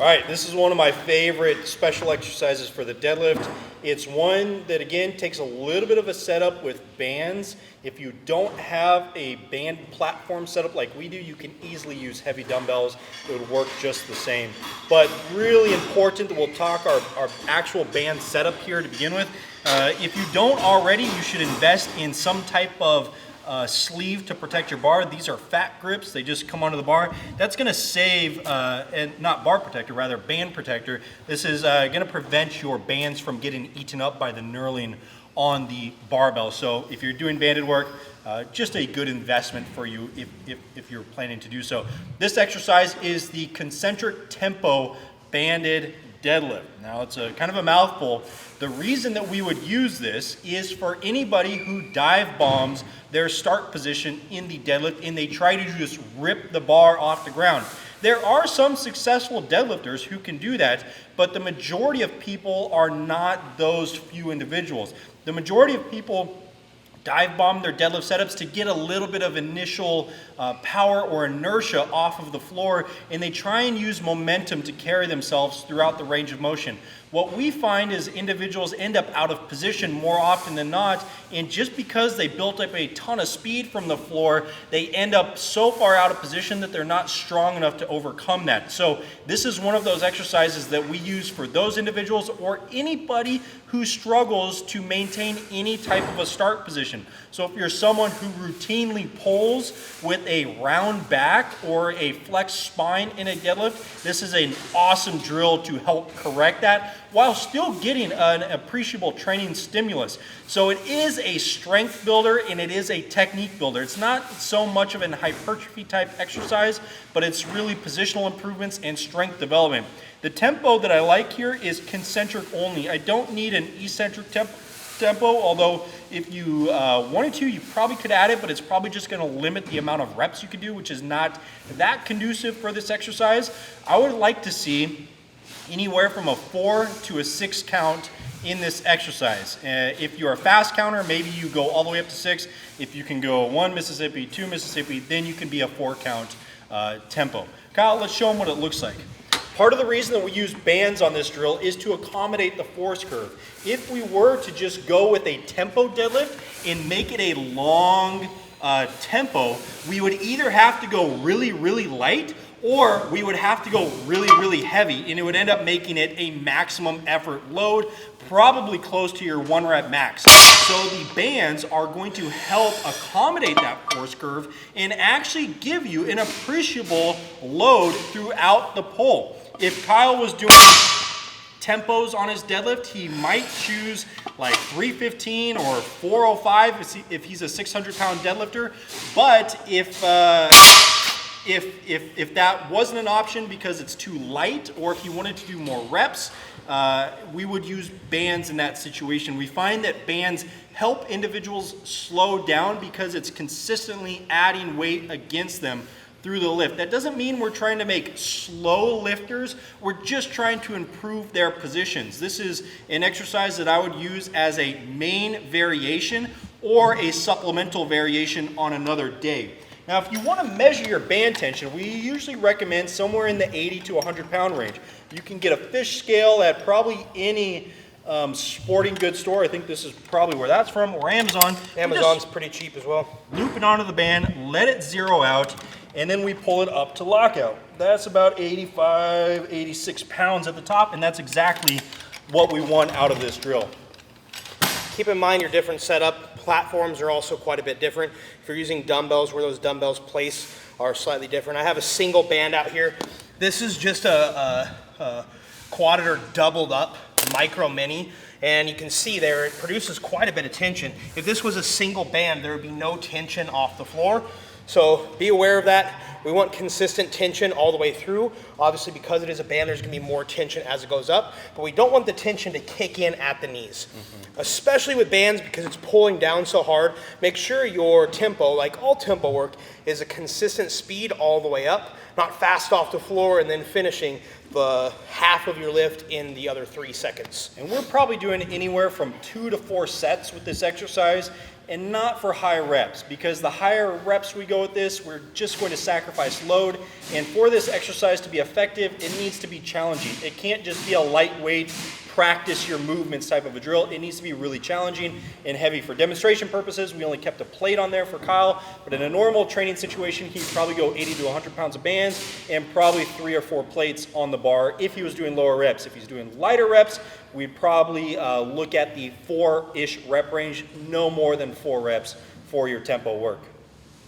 All right, this is one of my favorite special exercises for the deadlift. It's one that, again, takes a little bit of a setup with bands. If you don't have a band platform setup like we do, you can easily use heavy dumbbells. It would work just the same. But really important that we'll talk our actual band setup here to begin with. If you don't already, you should invest in some type of sleeve to protect your bar. These are fat grips. They just come onto the bar. That's going to save, and not bar protector, rather band protector. This is going to prevent your bands from getting eaten up by the knurling on the barbell. So if you're doing banded work, just a good investment for you if you're planning to do so. This exercise is the concentric tempo banded deadlift. Now it's a kind of a mouthful. The reason that we would use this is for anybody who dive bombs their start position in the deadlift and they try to just rip the bar off the ground. There are some successful deadlifters who can do that, but the majority of people are not those few individuals. The majority of people dive bomb their deadlift setups to get a little bit of initial power or inertia off of the floor, and they try and use momentum to carry themselves throughout the range of motion. What we find is individuals end up out of position more often than not, and just because they built up a ton of speed from the floor, they end up so far out of position that they're not strong enough to overcome that. So this is one of those exercises that we use for those individuals or anybody who struggles to maintain any type of a start position. So if you're someone who routinely pulls with a round back or a flexed spine in a deadlift, this is an awesome drill to help correct that while still getting an appreciable training stimulus. So it is a strength builder and it is a technique builder. It's not so much of an hypertrophy type exercise, but it's really positional improvements and strength development. The tempo that I like here is concentric only. I don't need an eccentric tempo, although if you wanted to, you probably could add it, but it's probably just going to limit the amount of reps you could do, which is not that conducive for this exercise. I would like to see anywhere from a 4 to a 6 count in this exercise. If you're a fast counter, maybe you go all the way up to 6. If you can go 1 Mississippi, 2 Mississippi, then you can be a 4 count tempo. Kyle, let's show them what it looks like. Part of the reason that we use bands on this drill is to accommodate the force curve. If we were to just go with a tempo deadlift and make it a long tempo, we would either have to go really, really light or we would have to go really, really heavy, and it would end up making it a maximum effort load, probably close to your 1 rep max. So the bands are going to help accommodate that force curve and actually give you an appreciable load throughout the pull. If Kyle was doing tempos on his deadlift, he might choose like 315 or 405 if he's a 600-pound deadlifter. But if that wasn't an option because it's too light, or if you wanted to do more reps, we would use bands in that situation. We find that bands help individuals slow down because it's consistently adding weight against them through the lift. That doesn't mean we're trying to make slow lifters. We're just trying to improve their positions. This is an exercise that I would use as a main variation or a supplemental variation on another day. Now, if you want to measure your band tension, we usually recommend somewhere in the 80 to 100 pound range. You can get a fish scale at probably any sporting goods store. I think this is probably where that's from, or Amazon. Amazon's pretty cheap as well. Loop it onto the band, let it zero out, and then we pull it up to lockout. That's about 85, 86 pounds at the top, and that's exactly what we want out of this drill. Keep in mind your different setup. Platforms are also quite a bit different. If you're using dumbbells, where those dumbbells place are slightly different. I have a single band out here. This is just a quadded or doubled up micro mini, and you can see there it produces quite a bit of tension. If this was a single band, there would be no tension off the floor. So be aware of that. We want consistent tension all the way through. Obviously, because it is a band, there's gonna be more tension as it goes up, but we don't want the tension to kick in at the knees. Especially with bands, because it's pulling down so hard. Make sure your tempo, like all tempo work, is a consistent speed all the way up, not fast off the floor and then finishing the half of your lift in the other 3 seconds. And we're probably doing anywhere from 2 to 4 sets with this exercise. and not for high reps, because the higher reps we go with this, we're just going to sacrifice load. And for this exercise to be effective, it needs to be challenging. It can't just be a lightweight, practice your movements type of a drill. It needs to be really challenging and heavy. For demonstration purposes, we only kept a plate on there for Kyle, but in a normal training situation, he'd probably go 80 to 100 pounds of bands and probably 3 or 4 plates on the bar if he was doing lower reps. If he's doing lighter reps, we'd probably look at the 4-ish rep range, no more than 4 reps for your tempo work.